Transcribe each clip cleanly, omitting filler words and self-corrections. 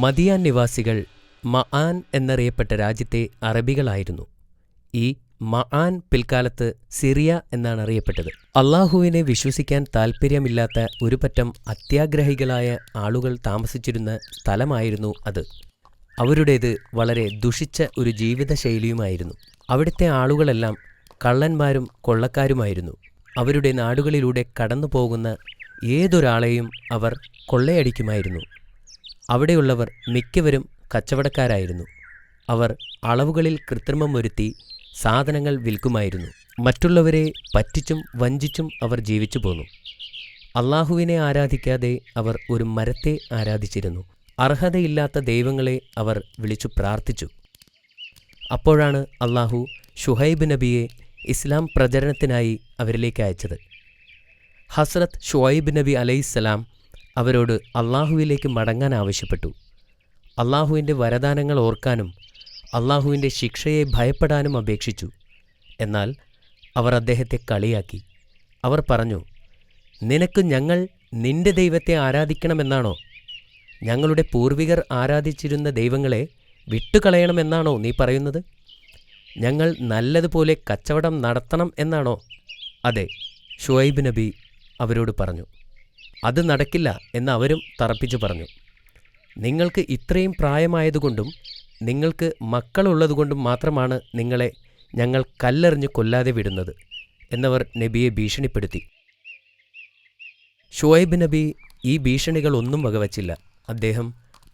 മദിയാൻ നിവാസികൾ മആൻ എന്നറിയപ്പെട്ട രാജ്യത്തെ അറബികളായിരുന്നു. ഈ മആൻ പിൽക്കാലത്ത് സിറിയ എന്നാണ് അറിയപ്പെട്ടത്. അള്ളാഹുവിനെ വിശ്വസിക്കാൻ താൽപ്പര്യമില്ലാത്ത ഒരു പറ്റം അത്യാഗ്രഹികളായ ആളുകൾ താമസിച്ചിരുന്ന സ്ഥലമായിരുന്നു അത്. അവരുടേത് വളരെ ദുഷിച്ച ഒരു ജീവിതശൈലിയുമായിരുന്നു. അവിടുത്തെ ആളുകളെല്ലാം കള്ളന്മാരും കൊള്ളക്കാരുമായിരുന്നു. അവരുടെ നാടുകളിലൂടെ കടന്നു പോകുന്ന ഏതൊരാളെയും അവർ കൊള്ളയടിക്കുമായിരുന്നു. അവിടെയുള്ളവർ മിക്കവരും കച്ചവടക്കാരായിരുന്നു. അവർ അളവുകളിൽ കൃത്രിമം വരുത്തി സാധനങ്ങൾ വിൽക്കുമായിരുന്നു. മറ്റുള്ളവരെ പറ്റിച്ചും വഞ്ചിച്ചും അവർ ജീവിച്ചു പോന്നു. അള്ളാഹുവിനെ ആരാധിക്കാതെ അവർ ഒരു മരത്തെ ആരാധിച്ചിരുന്നു. അർഹതയില്ലാത്ത ദൈവങ്ങളെ അവർ വിളിച്ചു പ്രാർത്ഥിച്ചു. അപ്പോഴാണ് അള്ളാഹു ഷുഹൈബ് നബിയെ ഇസ്ലാം പ്രചരണത്തിനായി അവരിലേക്ക് അയച്ചത്. ഹസ്രത്ത് ഷുഐബ് നബി അലൈഹിസ്സലാം അവരോട് അള്ളാഹുവിലേക്ക് മടങ്ങാൻ ആവശ്യപ്പെട്ടു. അള്ളാഹുവിൻ്റെ വരദാനങ്ങൾ ഓർക്കാനും അള്ളാഹുവിൻ്റെ ശിക്ഷയെ ഭയപ്പെടാനും അപേക്ഷിച്ചു. എന്നാൽ അവർ അദ്ദേഹത്തെ കളിയാക്കി. അവർ പറഞ്ഞു, നിനക്ക് ഞങ്ങൾ നിന്റെ ദൈവത്തെ ആരാധിക്കണമെന്നാണോ? ഞങ്ങളുടെ പൂർവികർ ആരാധിച്ചിരുന്ന ദൈവങ്ങളെ വിട്ടുകളയണമെന്നാണോ നീ പറയുന്നത്? ഞങ്ങൾ നല്ലതുപോലെ കച്ചവടം നടത്തണം എന്നാണോ? അതെ, ഷുഐബ് നബി അവരോട് പറഞ്ഞു. അത് നടക്കില്ല എന്ന് അവരും തറപ്പിച്ചു പറഞ്ഞു. നിങ്ങൾക്ക് ഇത്രയും പ്രായമായതുകൊണ്ടും നിങ്ങൾക്ക് മക്കളുള്ളതുകൊണ്ടും മാത്രമാണ് നിങ്ങളെ ഞങ്ങൾ കല്ലെറിഞ്ഞ് കൊല്ലാതെ വിടുന്നത് എന്നവർ നബിയെ ഭീഷണിപ്പെടുത്തി. ഷുഐബ് നബി ഈ ഭീഷണികളൊന്നും വകവച്ചില്ല.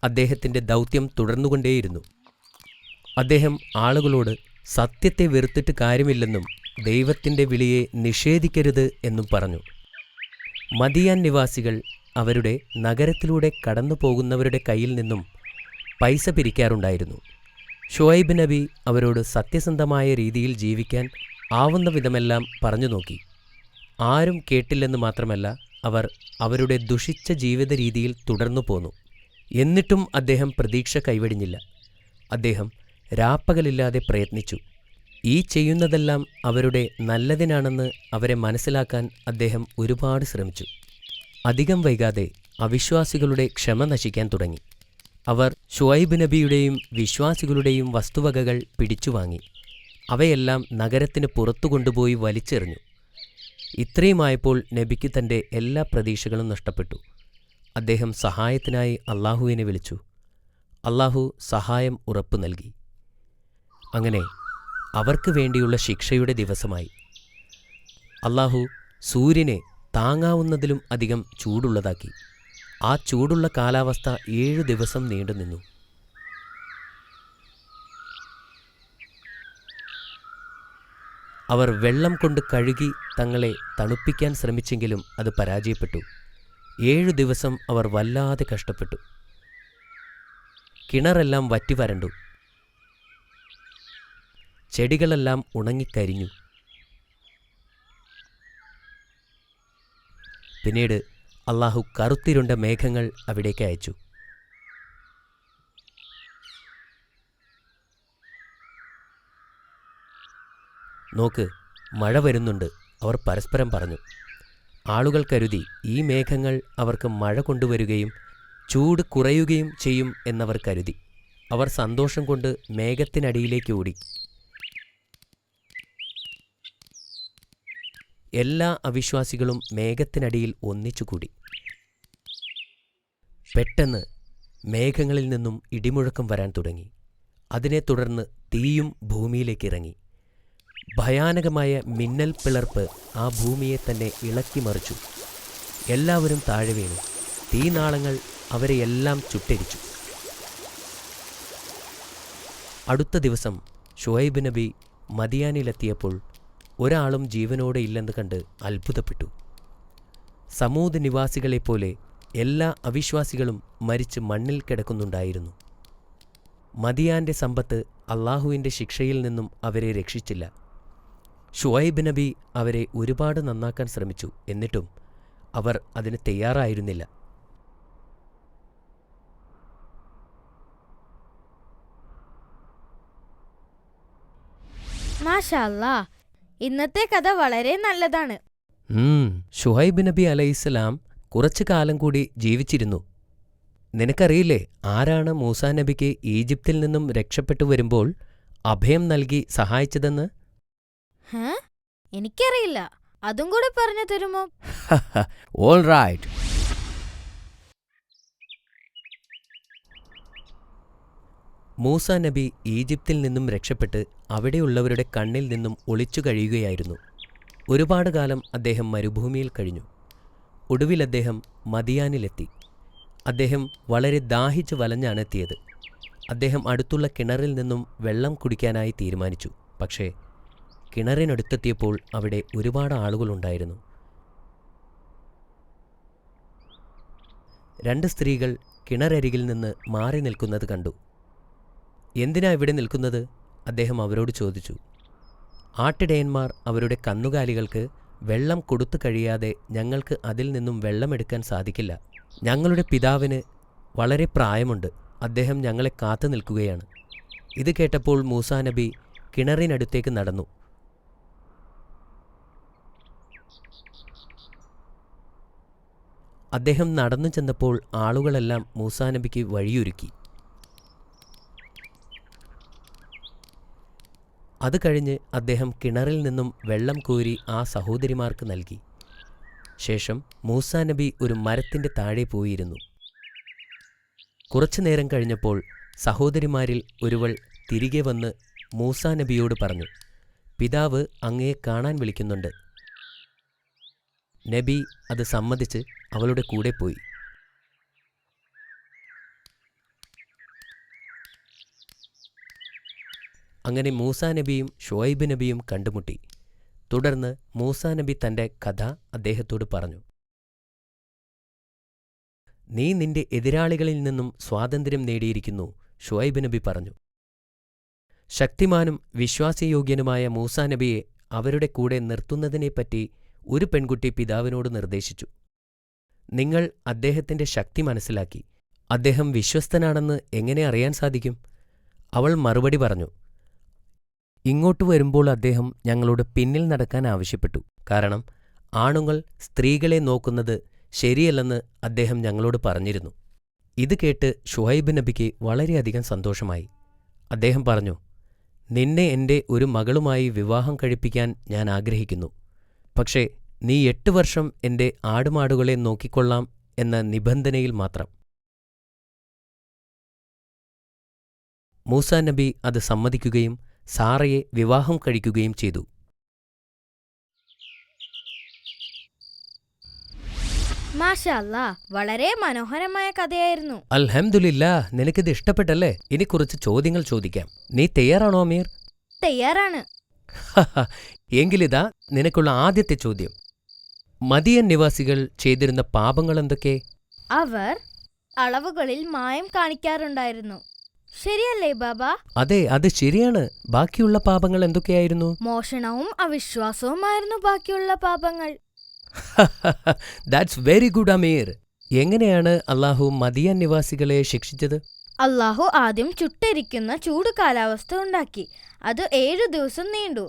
അദ്ദേഹത്തിൻ്റെ ദൗത്യം തുടർന്നുകൊണ്ടേയിരുന്നു. അദ്ദേഹം ആളുകളോട് സത്യത്തെ വെറുത്തിട്ട് കാര്യമില്ലെന്നും ദൈവത്തിൻ്റെ വിളിയെ നിഷേധിക്കരുത് എന്നും പറഞ്ഞു. മദിയാൻ നിവാസികൾ അവരുടെ നഗരത്തിലൂടെ കടന്നു പോകുന്നവരുടെ കയ്യിൽ നിന്നും പൈസ പിരിക്കാറുണ്ടായിരുന്നു. ഷുഐബ് നബി അവരോട് സത്യസന്ധമായ രീതിയിൽ ജീവിക്കാൻ ആവുന്ന വിധമെല്ലാം പറഞ്ഞു നോക്കി. ആരും കേട്ടില്ലെന്ന് മാത്രമല്ല, അവർ അവരുടെ ദുഷിച്ച ജീവിത രീതിയിൽ തുടർന്നു പോന്നു. എന്നിട്ടും അദ്ദേഹം പ്രതീക്ഷ കൈവെടിഞ്ഞില്ല. അദ്ദേഹം രാപ്പകലില്ലാതെ പ്രയത്നിച്ചു. ഈ ചെയ്യുന്നതെല്ലാം അവരുടെ നല്ലതിനാണെന്ന് അവരെ മനസ്സിലാക്കാൻ അദ്ദേഹം ഒരുപാട് ശ്രമിച്ചു. അധികം വൈകാതെ അവിശ്വാസികളുടെ ക്ഷമ നശിക്കാൻ തുടങ്ങി. അവർ ഷുഐബ് നബിയുടെയും വിശ്വാസികളുടെയും വസ്തുവകകൾ പിടിച്ചുവാങ്ങി. അവയെല്ലാം നഗരത്തിന് പുറത്തു കൊണ്ടുപോയി വലിച്ചെറിഞ്ഞു. ഇത്രയുമായപ്പോൾ നബിക്ക് തൻ്റെ എല്ലാ പ്രതീക്ഷകളും നഷ്ടപ്പെട്ടു. അദ്ദേഹം സഹായത്തിനായി അള്ളാഹുവിനെ വിളിച്ചു. അള്ളാഹു സഹായം ഉറപ്പു നൽകി. അങ്ങനെ അവർക്ക് വേണ്ടിയുള്ള ശിക്ഷയുടെ ദിവസമായി. അള്ളാഹു സൂര്യനെ താങ്ങാവുന്നതിലും അധികം ചൂടുള്ളതാക്കി. ആ ചൂടുള്ള കാലാവസ്ഥ 7 ദിവസം നീണ്ടുനിന്നു. അവർ വെള്ളം കൊണ്ട് കഴുകി തങ്ങളെ തണുപ്പിക്കാൻ ശ്രമിച്ചെങ്കിലും അത് പരാജയപ്പെട്ടു. 7 ദിവസം അവർ വല്ലാതെ കഷ്ടപ്പെട്ടു. കിണറെല്ലാം വറ്റി വരണ്ടു. ചെടികളെല്ലാം ഉണങ്ങിക്കരിഞ്ഞു. പിന്നീട് അള്ളാഹു കറുത്തിരുണ്ട മേഘങ്ങൾ അവിടേക്ക് അയച്ചു. നോക്ക്, മഴ വരുന്നുണ്ട്, അവർ പരസ്പരം പറഞ്ഞു. ആളുകൾ കരുതി ഈ മേഘങ്ങൾ അവർക്ക് മഴ കൊണ്ടുവരികയും ചൂട് കുറയുകയും ചെയ്യും എന്നവർ കരുതി. അവർ സന്തോഷം കൊണ്ട് മേഘത്തിനടിയിലേക്ക് ഓടി. എല്ലാ അവിശ്വാസികളും മേഘത്തിനടിയിൽ ഒന്നിച്ചുകൂടി. പെട്ടെന്ന് മേഘങ്ങളിൽ നിന്നും ഇടിമുഴക്കം വരാൻ തുടങ്ങി. അതിനെ തുടർന്ന് തീയും ഭൂമിയിലേക്ക് ഇറങ്ങി. ഭയാനകമായ മിന്നൽ പിളർപ്പ് ആ ഭൂമിയെ തന്നെ ഇളക്കി മറിച്ചു. എല്ലാവരും താഴെ വീണു. തീനാളങ്ങൾ അവരെയെല്ലാം ചുട്ടരിച്ചു. അടുത്ത ദിവസം ഷുഐബ് നബി മദിയാനിലെത്തിയപ്പോൾ ഒരാളും ജീവനോടെ ഇല്ലെന്ന് കണ്ട് അത്ഭുതപ്പെട്ടു. സമൂദ് നിവാസികളെപ്പോലെ എല്ലാ അവിശ്വാസികളും മരിച്ച് മണ്ണിൽ കിടക്കുന്നുണ്ടായിരുന്നു. മദിയാന്റെ സമ്പത്ത് അള്ളാഹുവിൻ്റെ ശിക്ഷയിൽ നിന്നും അവരെ രക്ഷിച്ചില്ല. ഷുഐബ് നബി അവരെ ഒരുപാട് നന്നാക്കാൻ ശ്രമിച്ചു. എന്നിട്ടും അവർ അതിന് തയ്യാറായിരുന്നില്ല. മാഷാ അല്ലാ, ഇന്നത്തെ കഥ വളരെ നല്ലതാണ്. ഷുഹൈബ് നബി അലൈഹിസ്സലാം കുറച്ചു കാലം കൂടി ജീവിച്ചിരുന്നു. നിനക്കറിയില്ലേ ആരാണ് മൂസാ നബിക്ക് ഈജിപ്തിൽ നിന്നും രക്ഷപ്പെട്ടു വരുമ്പോൾ അഭയം നൽകി സഹായിച്ചതെന്ന്? ഹേ? എനിക്കറിയില്ല. അതും കൂടെ പറഞ്ഞു തരുമോ? All right. മൂസാ നബി ഈജിപ്തിൽ നിന്നും രക്ഷപ്പെട്ട് അവിടെയുള്ളവരുടെ കണ്ണിൽ നിന്നും ഒളിച്ചു കഴിയുകയായിരുന്നു. ഒരുപാട് കാലം അദ്ദേഹം മരുഭൂമിയിൽ കഴിഞ്ഞു. ഒടുവിൽ അദ്ദേഹം മദിയാനിലെത്തി. അദ്ദേഹം വളരെ ദാഹിച്ചു വലഞ്ഞാണ് എത്തിയത്. അദ്ദേഹം അടുത്തുള്ള കിണറിൽ നിന്നും വെള്ളം കുടിക്കാനായി തീരുമാനിച്ചു. പക്ഷേ കിണറിനടുത്തെത്തിയപ്പോൾ അവിടെ ഒരുപാട് ആളുകളുണ്ടായിരുന്നു. 2 സ്ത്രീകൾ കിണറരികിൽ നിന്ന് മാറി നിൽക്കുന്നത് കണ്ടു. എന്തിനാ ഇവിടെ നിൽക്കുന്നത്? അദ്ദേഹം അവരോട് ചോദിച്ചു. ആട്ടിടയന്മാർ അവരുടെ കന്നുകാലികൾക്ക് വെള്ളം കൊടുത്തു കഴിയാതെ ഞങ്ങൾക്ക് അതിൽ നിന്നും വെള്ളമെടുക്കാൻ സാധിക്കില്ല. ഞങ്ങളുടെ പിതാവിന് വളരെ പ്രായമുണ്ട്. അദ്ദേഹം ഞങ്ങളെ കാത്തു നിൽക്കുകയാണ്. ഇത് കേട്ടപ്പോൾ മൂസാ നബി കിണറിനടുത്തേക്ക് നടന്നു. അദ്ദേഹം നടന്നു ചെന്നപ്പോൾ ആളുകളെല്ലാം മൂസാ നബിക്ക് വഴിയൊരുക്കി. അത് കഴിഞ്ഞ് അദ്ദേഹം കിണറിൽ നിന്നും വെള്ളം കോരി ആ സഹോദരിമാർക്ക് നൽകി. ശേഷം മൂസാ നബി ഒരു മരത്തിൻ്റെ താഴെ പോയിരുന്നു. കുറച്ചുനേരം കഴിഞ്ഞപ്പോൾ സഹോദരിമാരിൽ ഒരുവൾ തിരികെ വന്ന് മൂസാ നബിയോട് പറഞ്ഞു, പിതാവ് അങ്ങയെ കാണാൻ വിളിക്കുന്നുണ്ട്. നബി അത് സമ്മതിച്ച് അവളുടെ കൂടെ പോയി. അങ്ങനെ മൂസാ നബിയും ഷുഐബ് നബിയും കണ്ടുമുട്ടി. തുടർന്ന് മൂസാ നബി തൻ്റെ കഥ അദ്ദേഹത്തോട് പറഞ്ഞു. നീ നിന്റെ എതിരാളികളിൽ നിന്നും സ്വാതന്ത്ര്യം നേടിയിരിക്കുന്നു, ഷുഐബ് നബി പറഞ്ഞു. ശക്തിമാനും വിശ്വാസയോഗ്യനുമായ മൂസാ നബിയെ അവരുടെ കൂടെ നിർത്തുന്നതിനെപ്പറ്റി ഒരു പെൺകുട്ടി പിതാവിനോട് നിർദ്ദേശിച്ചു. നിങ്ങൾ അദ്ദേഹത്തിൻ്റെ ശക്തി മനസ്സിലാക്കി. അദ്ദേഹം വിശ്വസ്തനാണെന്ന് എങ്ങനെ അറിയാൻ സാധിക്കും? അവൾ മറുപടി പറഞ്ഞു, ഇങ്ങോട്ട് വരുമ്പോൾ അദ്ദേഹം ഞങ്ങളോട് പിന്നിൽ നടക്കാൻ ആവശ്യപ്പെട്ടു. കാരണം ആണുങ്ങൾ സ്ത്രീകളെ നോക്കുന്നത് ശരിയല്ലെന്ന് അദ്ദേഹം ഞങ്ങളോട് പറഞ്ഞിരുന്നു. ഇത് കേട്ട് ഷുഐബ് നബിക്ക് വളരെയധികം സന്തോഷമായി. അദ്ദേഹം പറഞ്ഞു, നിന്നെ എൻ്റെ ഒരു മകളുമായി വിവാഹം കഴിപ്പിക്കാൻ ഞാൻ ആഗ്രഹിക്കുന്നു. പക്ഷേ നീ 8 വർഷം എൻ്റെ ആടുമാടുകളെ നോക്കിക്കൊള്ളാം എന്ന നിബന്ധനയിൽ മാത്രം. മൂസാ നബി അത് സമ്മതിക്കുകയും സാറയെ വിവാഹം കഴിക്കുകയും ചെയ്തു. മാഷാ അല്ലാ, വളരെ മനോഹരമായ കഥയായിരുന്നു. അൽഹംദുലില്ലാ, നിനക്കിത് ഇഷ്ടപ്പെട്ടല്ലേ? ഇനി കുറച്ച് ചോദ്യങ്ങൾ ചോദിക്കാം. നീ തയ്യാറാണോ അമീർ? തയ്യാറാണ്. എങ്കിലിതാ നിനക്കുള്ള ആദ്യത്തെ ചോദ്യം. മദിയൻ നിവാസികൾ ചെയ്തിരുന്ന പാപങ്ങൾ എന്തൊക്കെ? അവർ അളവുകളിൽ മായം കാണിക്കാറുണ്ടായിരുന്നു. ശരിയല്ലേ ബാബ? അതെ, അത് ശരിയാണ്. ബാക്കിയുള്ള പാപങ്ങൾ എന്തൊക്കെയായിരുന്നു? മോഷണവും അവിശ്വാസവുമായിരുന്നു ബാക്കിയുള്ള പാപങ്ങൾ. ദാറ്റ്സ് വെരി ഗുഡ് അമീർ. എങ്ങനെയാണ് അള്ളാഹു മദിയൻ നിവാസികളെ ശിക്ഷിച്ചത്? അള്ളാഹു ആദ്യം ചുട്ടരിക്കുന്ന ചൂട് കാലാവസ്ഥ ഉണ്ടാക്കി. അത് 7 ദിവസം നീണ്ടു.